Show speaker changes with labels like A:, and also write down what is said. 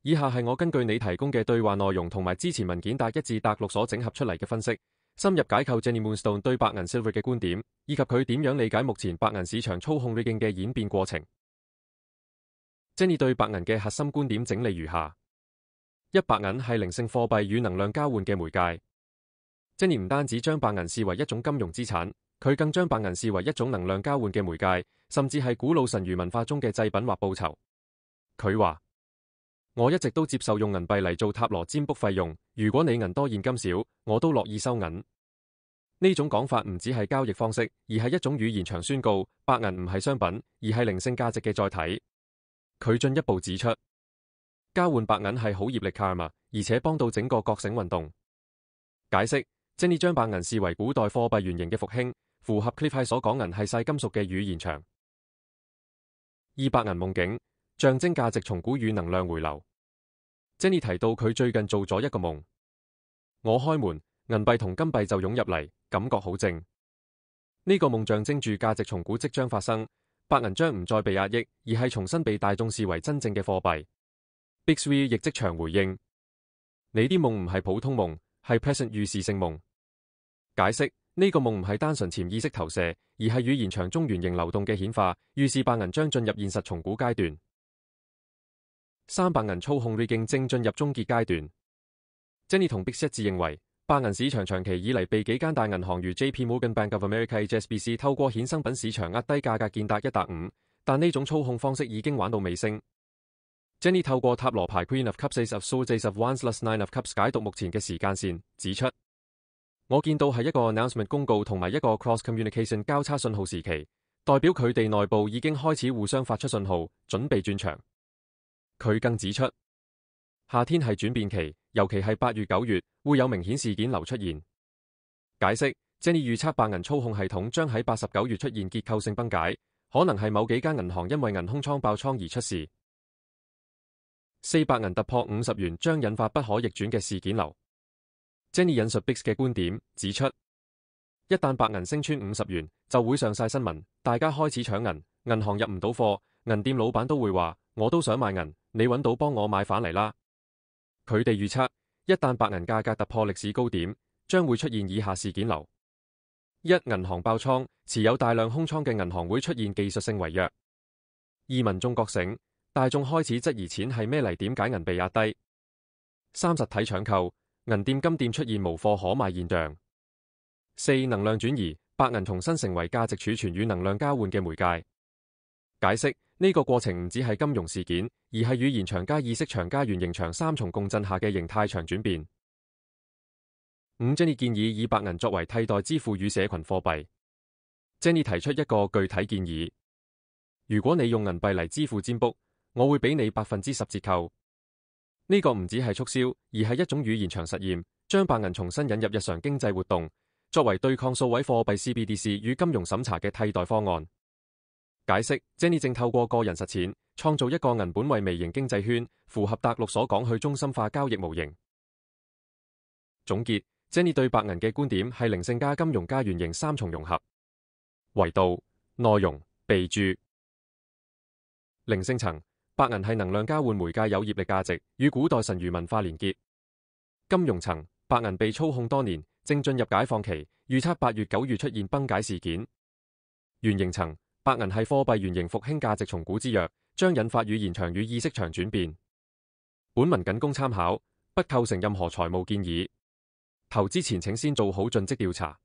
A: 以下係我根據你提供嘅對話內容同埋之前文件達1至達6所整合出嚟嘅分析，深入解構 Jenny Moonstone 對白銀 Silver 嘅觀點，以及佢點樣理解目前白銀市場操控 rigging 嘅演變過程。Jenny 對白銀嘅核心觀點整理如下：一、白銀係靈性貨幣與能量交換嘅媒介。Jenny 唔單止將白銀視為一種金融資產，佢更將白銀視為一種能量交換嘅媒介，甚至係古老神諭文化中嘅祭品或報酬。佢話：我一直都接受用銀幣嚟做塔羅占卜費用，如果你銀多現金少，我都樂意收銀。呢種講法唔只係交易方式，而係一種語言場宣告，白銀唔係商品，而係靈性價值嘅載體。佢進一步指出，交換白銀係好業力 karma，而且幫到整個覺醒運動。解釋：Jenny 將白銀視為古代貨幣原型嘅復興，符合 Cliff High 所講銀係細金屬嘅語言場。二、白銀夢境，象徵價值重估與能量回流。Jenny 提到佢最近做咗一個夢，我開門，銀幣同金幣就湧入嚟，感覺好正。呢個夢象徵住價值重估即將發生，白銀將唔再被壓抑，而係重新被大眾視為真正嘅貨幣。Big Three 亦即場回應：你啲夢唔係普通夢，係 present 預示性夢。解釋：呢個夢唔係單純潛意識投射，而係語言場中原型流動嘅顯化，預示白銀將進入現實重估階段。三、白銀操控 rigging 正進入終結階段。Jenny 同 Bix 一致認為，白銀市場長期以嚟被幾間大銀行如 JP Morgan、Bank of America、HSBC 透過衍生品市場壓低價格見達1達5，但呢種操控方式已經玩到尾聲。Jenny 透過塔羅牌 Queen of Cups、Ace of Swords、Ace of Wands、Nine of Cups 解讀目前嘅時間線，指出我見到係一個 announcement 公告同埋一個 cross communication 交叉信號時期，代表佢哋內部已經開始互相發出信號，準備轉場。佢更指出，夏天係轉變期，尤其係8月、9月會有明顯事件流出現。解釋：Jenny 預測白銀操控系統將喺8、9月出現結構性崩解，可能係某幾間銀行因為銀空倉爆倉而出事。四、白銀突破50元將引發不可逆轉嘅事件流。Jenny 引述 Bix 嘅觀點，指出一旦白銀升穿50元，就會上晒新聞，大家開始搶銀，銀行入唔到貨，銀店老闆都會話我都想買銀，你揾到幫我買返嚟啦。佢哋預測，一旦白銀價格突破歷史高點，將會出現以下事件流：一、銀行爆倉，持有大量空倉嘅銀行會出現技術性違約；二、民眾覺醒，大眾開始質疑錢係咩嚟，點解銀被壓低；三、實體搶購，銀店金店出現無貨可賣現象；四、能量轉移，白銀重新成為價值儲存與能量交換嘅媒介。解釋：呢個過程唔只係金融事件，而係語言場加意識場加原型場三重共振下嘅形態場轉變。五、Jenny 建議以白銀作為替代支付與社群貨幣。Jenny 提出一個具體建議：如果你用銀幣嚟支付占卜，我會俾你10%折扣。呢個唔只係促銷，而係一種語言場實驗，將白銀重新引入日常經濟活動，作為對抗數位貨幣 CBDC 與金融審查嘅替代方案。解釋：Jenny 正透過個人實踐，創造一個銀本位微型經濟圈，符合達6所講去中心化交易模型。總結：Jenny 對白銀嘅觀點係靈性加金融加原型三重融合。維度、內容、備註。靈性層，白銀係能量交換媒介，有業力價值，與古代神諭文化連結。金融層，白銀被操控多年，正進入解放期，預測8月、9月出現崩解事件。原型層，白銀係貨幣原型復興價值重估之躍，將引發語言場與意識場轉變。本文僅供參考，不構成任何財務建議。投資前請先做好盡職調查。